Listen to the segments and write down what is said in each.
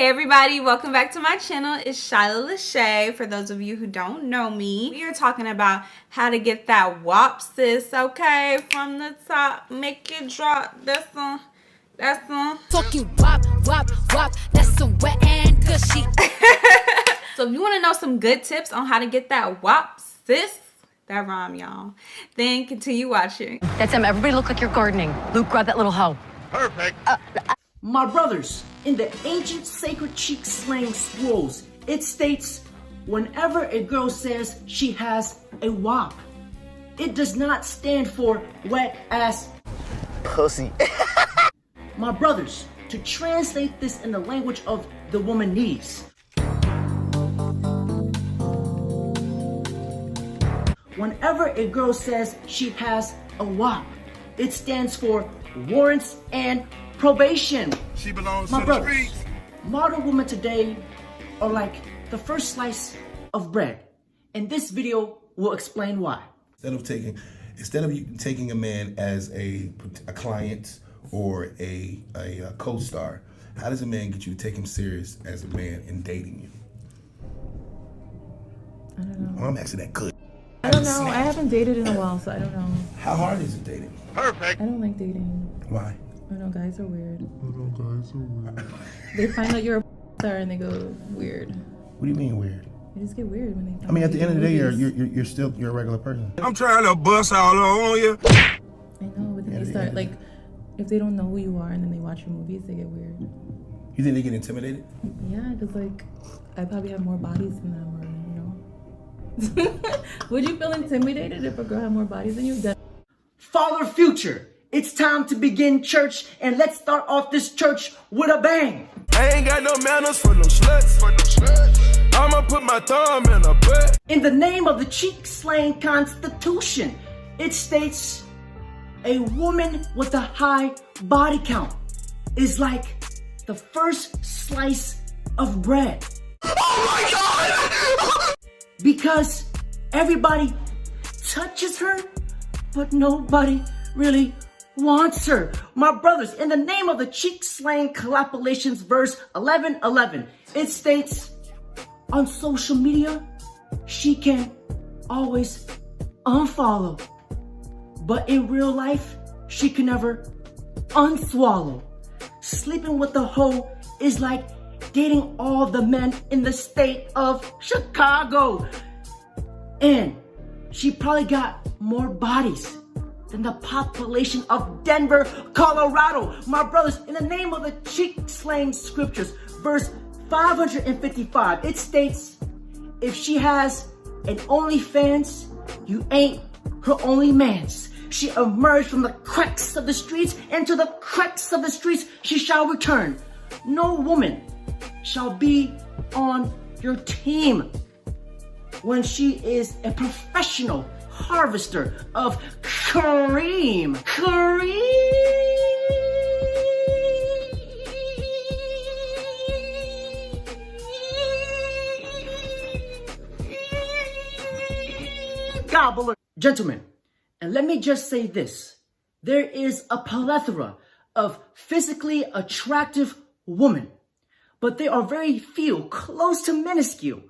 Hey everybody, welcome back to my channel. It's Shyla Lachey. For those of you who don't know me, we are talking about how to get that WAP, sis, okay? From the top, make it drop. That's one. Talking WAP, WAP, WAP, that's some wet and gushy. So if you want to know some good tips on how to get that WAP, sis, that rhyme, y'all, then continue watching. That's him. Everybody look like you're gardening. Luke, grab that little hoe. Perfect. My brothers, in the ancient sacred cheek slang scrolls, it states, whenever a girl says she has a WAP, it does not stand for wet ass Pussy. My brothers, to translate this in the language of the womanese, whenever a girl says she has a WAP, it stands for warrants and probation. She belongs My to brothers, the streets. modern women today are like the first slice of bread. And this video will explain why. Instead of you taking a man as a client or a co-star, how does a man get you to take him serious as a man in dating you? I don't know. Well, I'm asking that good. I don't know. I haven't dated in a while, so I don't know. How hard is it dating? Perfect. I don't like dating. Why? I know guys are weird. They find out you're a star and they go weird. What do you mean weird? They just get weird when they find I mean, out at the you end of do the day, movies. you're a regular person. I'm trying to bust all on you. I know, but then they Yeah, start yeah. like, if they don't know who you are and then they watch your movies, they get weird. You think they get intimidated? Yeah, because like, I probably have more bodies than them, or you know. Would you feel intimidated if a girl had more bodies than you? Father Future, it's time to begin church, and let's start off this church with a bang. I ain't got no manners for no sluts. I'ma put my thumb in a butt. In the name of the cheek slang constitution, it states a woman with a high body count is like the first slice of bread. Oh my God! Because everybody touches her, but nobody really wants her. My brothers, in the name of the cheek slang collaborations verse 11:11, it states, on social media, she can always unfollow, but in real life, she can never unswallow. Sleeping with a hoe is like dating all the men in the state of Chicago. And she probably got more bodies than the population of Denver, Colorado. My brothers, in the name of the cheek slang scriptures, verse 555, it states, if she has an OnlyFans, you ain't her only man's. She emerged from the cracks of the streets, and to the cracks of the streets she shall return. No woman shall be on your team when she is a professional harvester of cream. Gobbler. Gentlemen, and let me just say this. There is a plethora of physically attractive women, but there are very few, close to minuscule,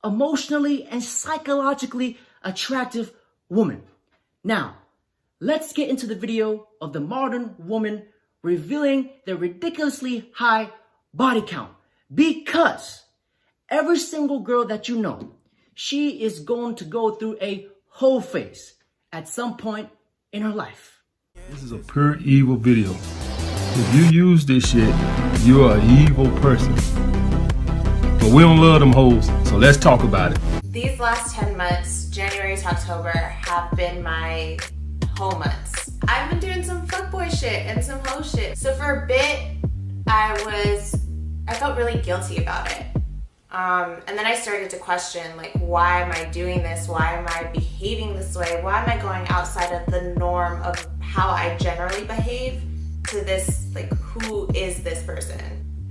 emotionally and psychologically attractive women. Now, let's get into the video of the modern woman revealing their ridiculously high body count. Because every single girl that you know, she is going to go through a whole phase at some point in her life. This is a pure evil video. If you use this shit, you're an evil person. But we don't love them hoes, so let's talk about it. These last 10 months, January to October, have been my hoe months. I've been doing some fuckboy shit and some hoe shit. So for a bit, I felt really guilty about it. And then I started to question, like, why am I doing this? Why am I behaving this way? Why am I going outside of the norm of how I generally behave to this, like, who is this person?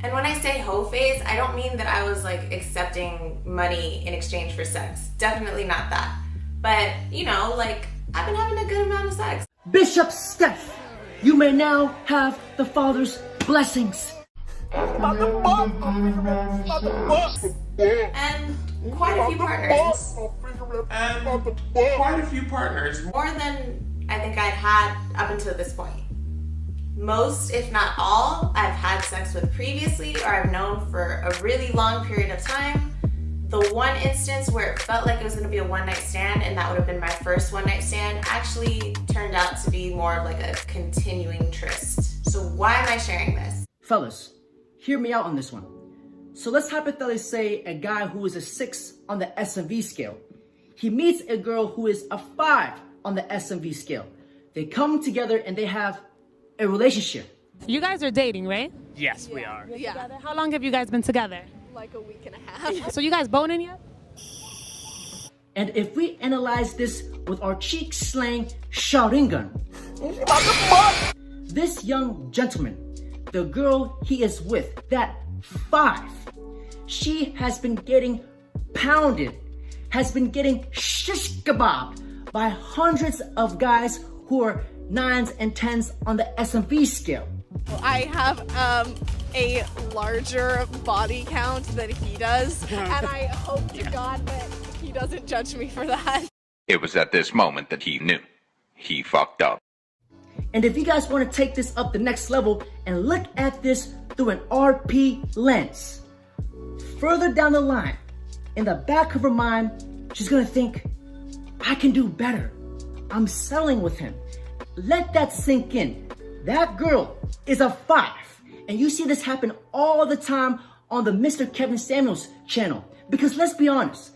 And when I say hoe phase, I don't mean that I was like accepting money in exchange for sex. Definitely not that. But, you know, like, I've been having a good amount of sex. Bishop Steph, you may now have the Father's blessings. And quite a few partners. More than I think I've had up until this point. Most, if not all, I've had sex with previously or I've known for a really long period of time. The one instance where it felt like it was gonna be a one-night stand and that would have been my first one-night stand actually turned out to be more of like a continuing tryst. So why am I sharing this? Fellas, hear me out on this one. So let's hypothetically say a guy who is a 6 on the SMV scale. He meets a girl who is a 5 on the SMV scale. They come together and they have a relationship. You guys are dating, right? Yes, we are. Yeah. How long have you guys been together? Like a week and a half. So you guys boning yet? And if we analyze this with our cheek slang shouting gun, this young gentleman, the girl he is with, that 5, she has been getting pounded, has been getting shish kebabbed by hundreds of guys who are 9s and 10s on the SMV scale. I have a larger body count than he does, and I hope to God that he doesn't judge me for that. It was at this moment that he knew. He fucked up. And if you guys want to take this up the next level and look at this through an RP lens, further down the line, in the back of her mind, she's gonna think, I can do better. I'm settling with him. Let that sink in. That girl is a 5. And you see this happen all the time on the Mr. Kevin Samuels channel. Because let's be honest,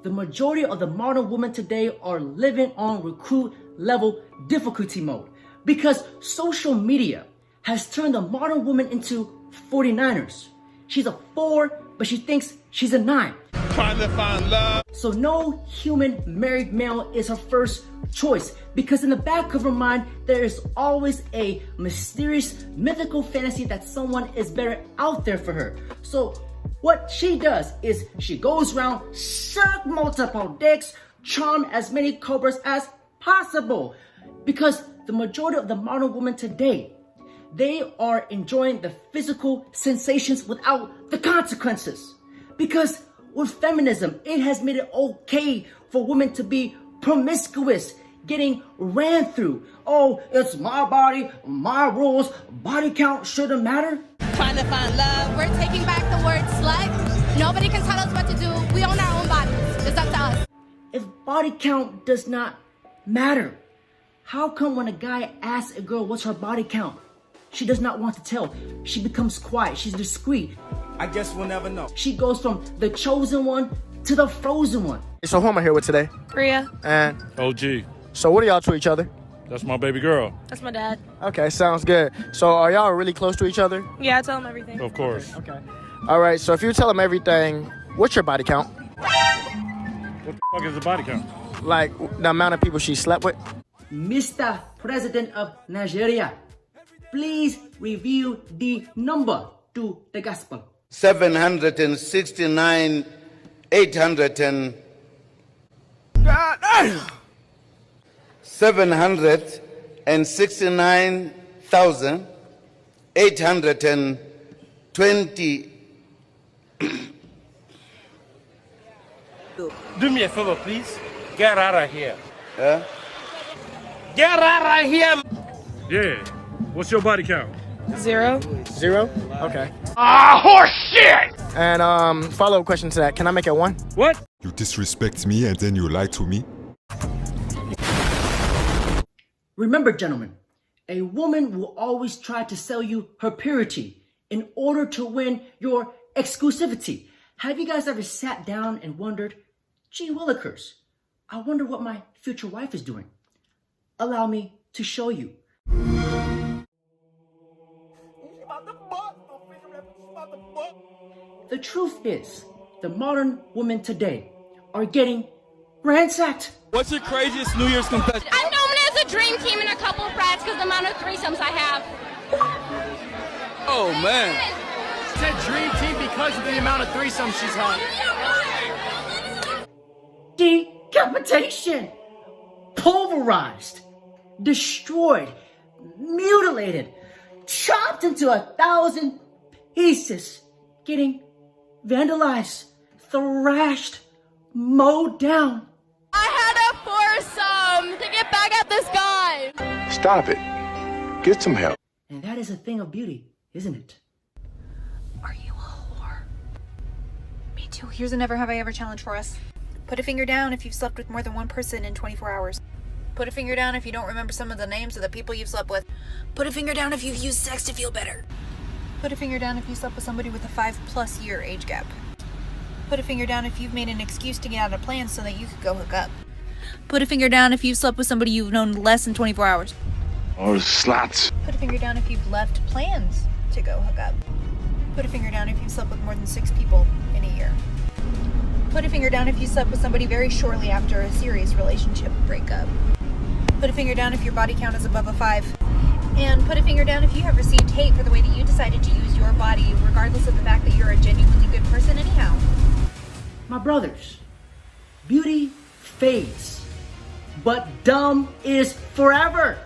the majority of the modern women today are living on recruit level difficulty mode. Because social media has turned the modern woman into 49ers. She's a 4, but she thinks she's a 9. Trying to find love. So no human married male is her first choice, because in the back of her mind, there is always a mysterious, mythical fantasy that someone is better out there for her. So what she does is she goes around, suck multiple dicks, charm as many cobras as possible. Because the majority of the modern women today, they are enjoying the physical sensations without the consequences. Because with feminism, it has made it okay for women to be promiscuous, getting ran through. Oh, it's my body, my rules, body count shouldn't matter. Trying to find love. We're taking back the word slut. Nobody can tell us what to do. We own our own bodies. It's up to us. If body count does not matter, how come when a guy asks a girl what's her body count, she does not want to tell? She becomes quiet, she's discreet. I guess we'll never know. She goes from the chosen one to the frozen one. So who am I here with today? Priya. And OG. So what are y'all to each other? That's my baby girl. That's my dad. Okay, sounds good. So are y'all really close to each other? Yeah, I tell him everything. Of course. Okay. All right, so if you tell him everything, what's your body count? What the fuck is the body count? Like the amount of people she slept with? Mr. President of Nigeria, please reveal the number to the gospel. 769, 800 and... God damn! 769,820. Do me a favor, please. Get out of here. Huh? Get out of here! Yeah. What's your body count? 0. 0? Okay. Ah, horse shit! And follow-up question to that. Can I make it 1? What? You disrespect me and then you lie to me? Remember, gentlemen, a woman will always try to sell you her purity in order to win your exclusivity. Have you guys ever sat down and wondered, gee willikers, I wonder what my future wife is doing? Allow me to show you. The truth is, the modern women today are getting ransacked. What's your craziest New Year's confession? I'm known as a dream team and a couple of frats because the amount of threesomes I have. Oh, man. It's a dream team because of the amount of threesomes she's had. Decapitation, pulverized, destroyed, mutilated, chopped into 1,000 He's just getting vandalized, thrashed, mowed down. I had a foursome to get back at this guy. Stop it. Get some help. And that is a thing of beauty, isn't it? Are you a whore? Me too. Here's a never have I ever challenge for us. Put a finger down if you've slept with more than one person in 24 hours. Put a finger down if you don't remember some of the names of the people you've slept with. Put a finger down if you've used sex to feel better. Put a finger down if you slept with somebody with a 5+ year age gap. Put a finger down if you've made an excuse to get out of plans so that you could go hook up. Put a finger down if you've slept with somebody you've known less than 24 hours. Or slots. Put a finger down if you've left plans to go hook up. Put a finger down if you've slept with more than 6 people in a year. Put a finger down if you slept with somebody very shortly after a serious relationship breakup. Put a finger down if your body count is above a 5. And put a finger down if you have received hate for the way that you decided to use your body, regardless of the fact that you're a genuinely good person anyhow. My brothers, beauty fades, but dumb is forever.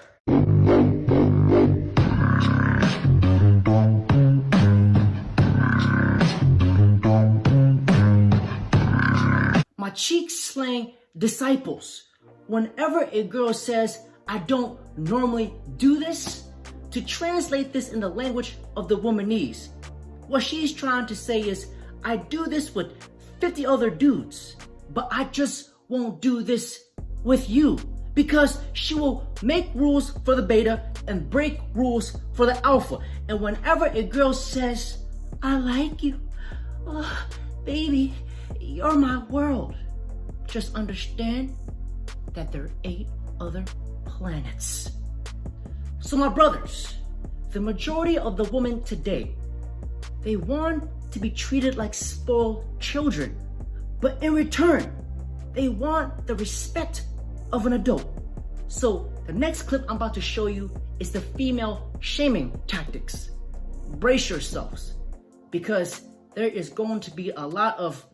My cheek slang disciples, whenever a girl says, I don't normally do this, to translate this in the language of the womanese, what she's trying to say is, I do this with 50 other dudes, but I just won't do this with you, because she will make rules for the beta and break rules for the alpha. And whenever a girl says, I like you, oh, baby, you're my world, just understand that there are 8 other planets. So my brothers, the majority of the women today, they want to be treated like spoiled children, but in return, they want the respect of an adult. So the next clip I'm about to show you is the female shaming tactics. Brace yourselves, because there is going to be a lot of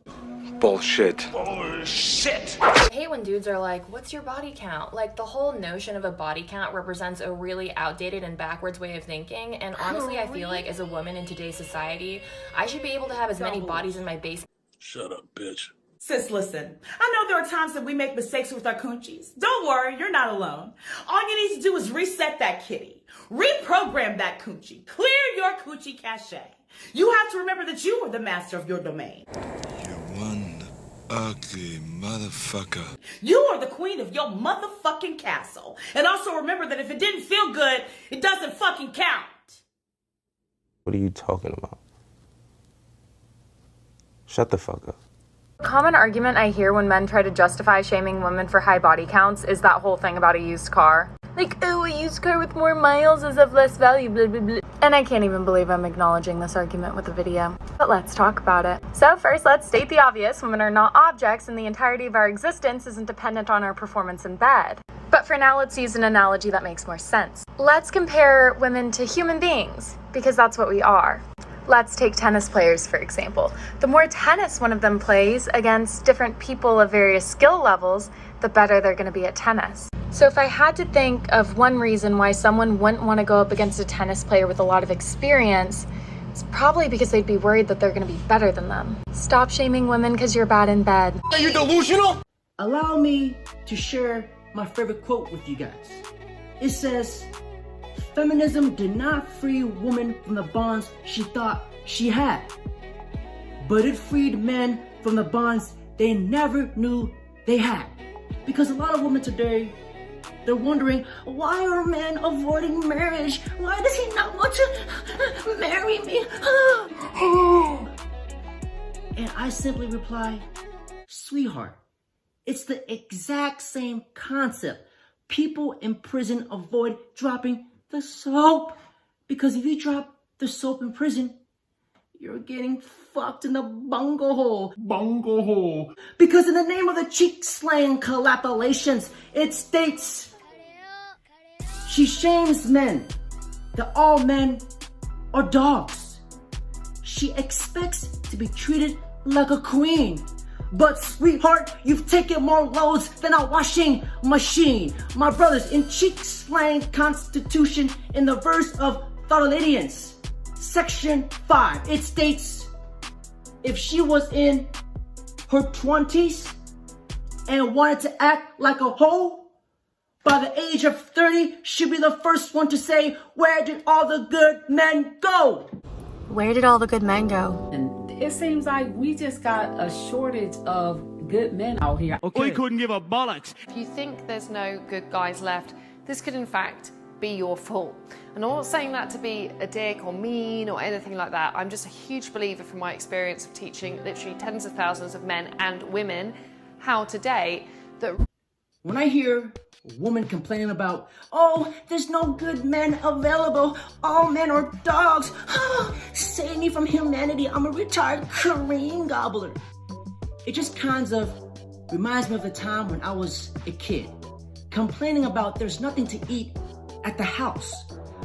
bullshit. Bullshit! I hate when dudes are like, what's your body count? Like, the whole notion of a body count represents a really outdated and backwards way of thinking, and honestly, I feel like as a woman in today's society, I should be able to have as many bodies in my base. Shut up, bitch. Sis, listen, I know there are times that we make mistakes with our coochies. Don't worry, you're not alone. All you need to do is reset that kitty, reprogram that coochie, clear your coochie cache. You have to remember that you are the master of your domain. One ugly motherfucker. You are the queen of your motherfucking castle. And also remember that if it didn't feel good, it doesn't fucking count. What are you talking about? Shut the fuck up. A common argument I hear when men try to justify shaming women for high body counts is that whole thing about a used car. Like, oh, a used car with more miles is of less value, blah, blah, blah. And I can't even believe I'm acknowledging this argument with a video. But let's talk about it. So first, let's state the obvious. Women are not objects, and the entirety of our existence isn't dependent on our performance in bed. But for now, let's use an analogy that makes more sense. Let's compare women to human beings, because that's what we are. Let's take tennis players, for example. The more tennis one of them plays against different people of various skill levels, the better they're going to be at tennis. So if I had to think of one reason why someone wouldn't want to go up against a tennis player with a lot of experience, it's probably because they'd be worried that they're going to be better than them. Stop shaming women because you're bad in bed. Are you delusional? Allow me to share my favorite quote with you guys. It says, feminism did not free women from the bonds she thought she had, but it freed men from the bonds they never knew they had. Because a lot of women today, they're wondering, why are men avoiding marriage? Why does he not want to marry me? And I simply reply, sweetheart, it's the exact same concept. People in prison avoid dropping the soap, because if you drop the soap in prison, you're getting fucked in the bungle hole. Bungle hole. Because in the name of the cheek slang collaborations, it states, she shames men, that all men are dogs. She expects to be treated like a queen. But sweetheart, you've taken more loads than a washing machine. My brothers, in cheek slang constitution, in the verse of Thessalonians, Section 5, it states, if she was in her 20s and wanted to act like a hoe, by the age of 30, she'd be the first one to say, where did all the good men go? Where did all the good men go? And it seems like we just got a shortage of good men out here. Okay. We couldn't give a bollocks. If you think there's no good guys left, this could in fact be your fault. And I'm not saying that to be a dick or mean or anything like that. I'm just a huge believer from my experience of teaching literally tens of thousands of men and women how to date that... When I hear a woman complaining about, oh, there's no good men available, all men are dogs, save me from humanity, I'm a retired Korean gobbler. It just kind of reminds me of the time when I was a kid, complaining about there's nothing to eat at the house.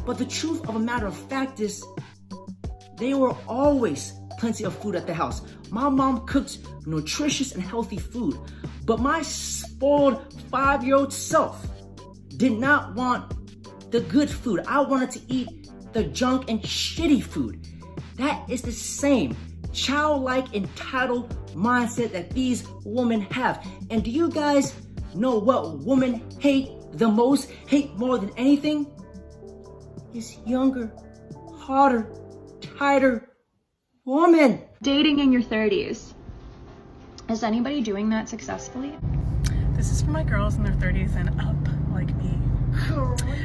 But the truth of a matter of fact is, there were always plenty of food at the house. My mom cooked nutritious and healthy food, but my spoiled 5-year-old self did not want the good food. I wanted to eat the junk and shitty food. That is the same childlike entitled mindset that these women have. And do you guys know what women hate the most, hate more than anything? Is younger, hotter, tighter woman. Dating in your 30s. Is anybody doing that successfully? This is for my girls in their 30s and up, like me.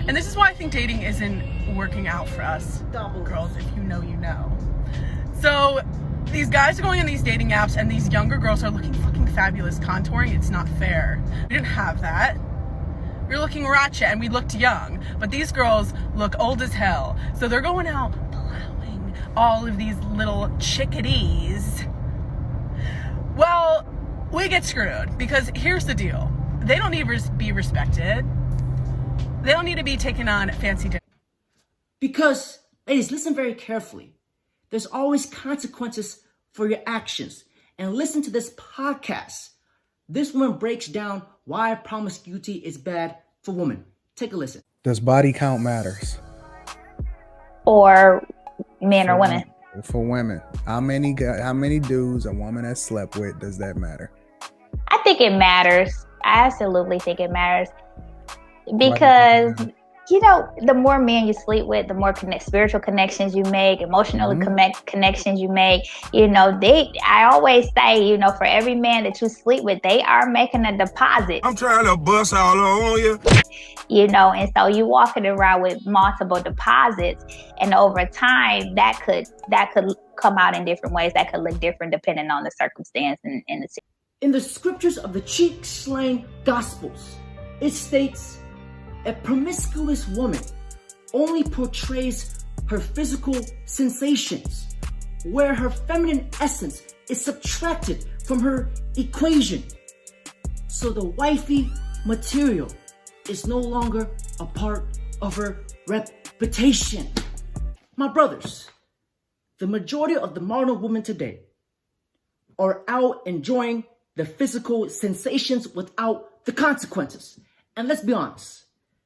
And this is why I think dating isn't working out for us girls. If you know, you know. So these guys are going on these dating apps and these younger girls are looking fucking fabulous contouring. It's not fair. We didn't have that. We were looking ratchet and we looked young, but these girls look old as hell. So they're going out plowing all of these little chickadees. Well, we get screwed because here's the deal. They don't need to be respected. They don't need to be taken on fancy dinner. Because, ladies, listen very carefully. There's always consequences for your actions. And listen to this podcast. This woman breaks down why promiscuity is bad for women. Take a listen. Does body count matters? Or men or women? For women. How many dudes a woman has slept with, does that matter? I think it matters. I absolutely think it matters. Because, you know, the more men you sleep with, the more spiritual connections you make, emotional connections you make. You know, I always say, you know, for every man that you sleep with, they are making a deposit. I'm trying to bust all on you. You know, and so you walking around with multiple deposits, and over time that could come out in different ways. That could look different depending on the circumstance and the situation. In the scriptures of the cheek slang gospels, it states, a promiscuous woman only portrays her physical sensations, where her feminine essence is subtracted from her equation. So the wifey material is no longer a part of her reputation. My brothers, the majority of the modern women today are out enjoying the physical sensations without the consequences. And let's be honest,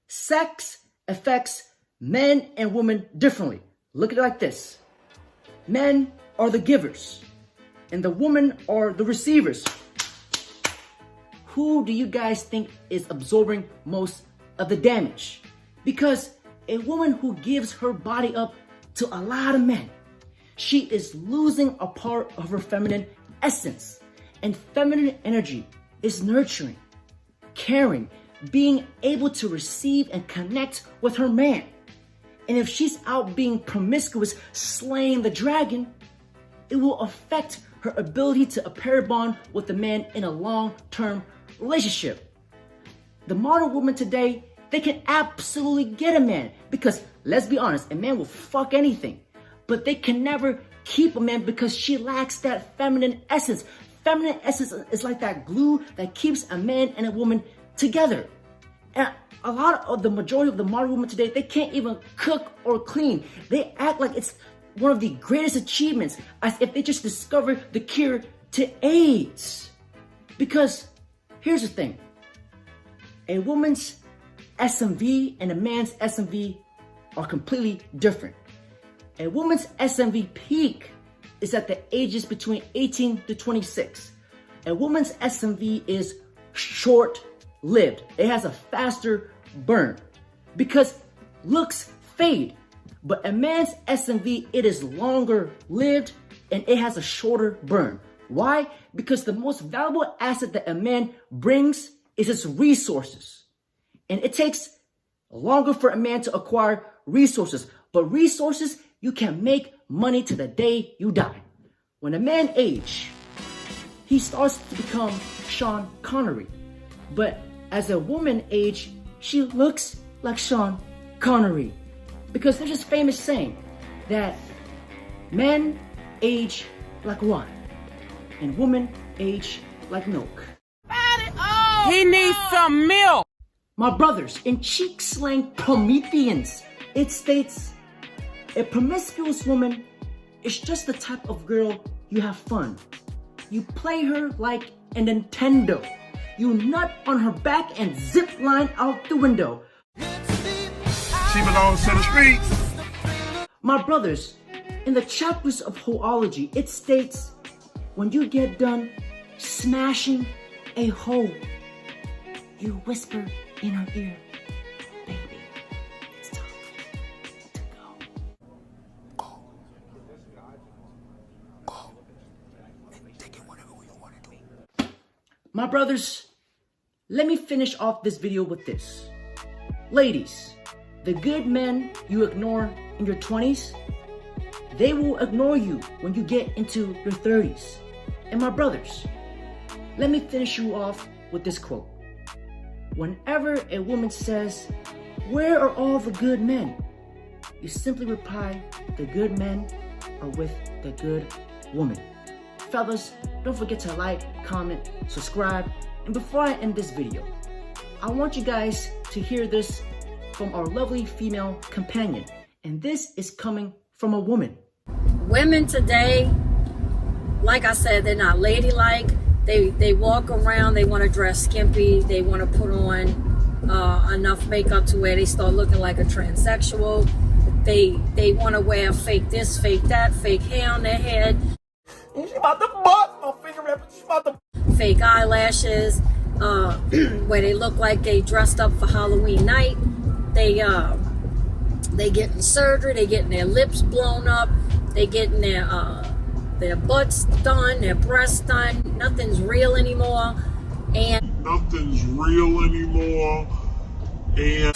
sex affects men and women differently. Look at it like this. Men are the givers and the women are the receivers. Who do you guys think is absorbing most of the damage? Because a woman who gives her body up to a lot of men, she is losing a part of her feminine essence. And feminine energy is nurturing, caring, being able to receive and connect with her man. And if she's out being promiscuous, slaying the dragon, it will affect her ability to pair bond with the man in a long-term relationship. The modern woman today, they can absolutely get a man because, let's be honest, a man will fuck anything, but they can never keep a man because she lacks that feminine essence. Feminine essence is like that glue that keeps a man and a woman together. And a lot of the majority of the modern women today, they can't even cook or clean. They act like it's one of the greatest achievements, as if they just discovered the cure to AIDS. Because here's the thing. A woman's SMV and a man's SMV are completely different. A woman's SMV peak is at the ages between 18 to 26. A woman's SMV is short-lived. It has a faster burn because looks fade. But a man's SMV, it is longer-lived and it has a shorter burn. Why? Because the most valuable asset that a man brings is his resources. And it takes longer for a man to acquire resources. But resources, you can make money to the day you die. When a man ages, he starts to become Sean Connery. But as a woman ages, she looks like Sean Connery. Because there's this famous saying that men age like wine and women age like milk. He needs some milk. My brothers, in cheek slang Prometheans, it states, a promiscuous woman is just the type of girl you have fun. You play her like a Nintendo. You nut on her back and zip line out the window. She belongs to the streets. My brothers, in the chapters of hoeology, it states, when you get done smashing a hoe, you whisper in her ear, baby, it's time to go. My brothers, let me finish off this video with this. Ladies, the good men you ignore in your 20s, they will ignore you when you get into your 30s. And my brothers, let me finish you off with this quote. Whenever a woman says, "Where are all the good men?" you simply reply, "The good men are with the good woman." Fellas, don't forget to like, comment, subscribe. And before I end this video, I want you guys to hear this from our lovely female companion. And this is coming from a woman. Women today, like I said, they're not ladylike. They walk around, they want to dress skimpy, they want to put on enough makeup to where they start looking like a transsexual. They want to wear fake this, fake that, fake hair on their head. She's about to bust my finger, she's about to... Fake eyelashes, where they look like they dressed up for Halloween night. They getting surgery, they getting their lips blown up, they getting their butts done, their breasts done. Nothing's real anymore. And Nothing's real anymore. And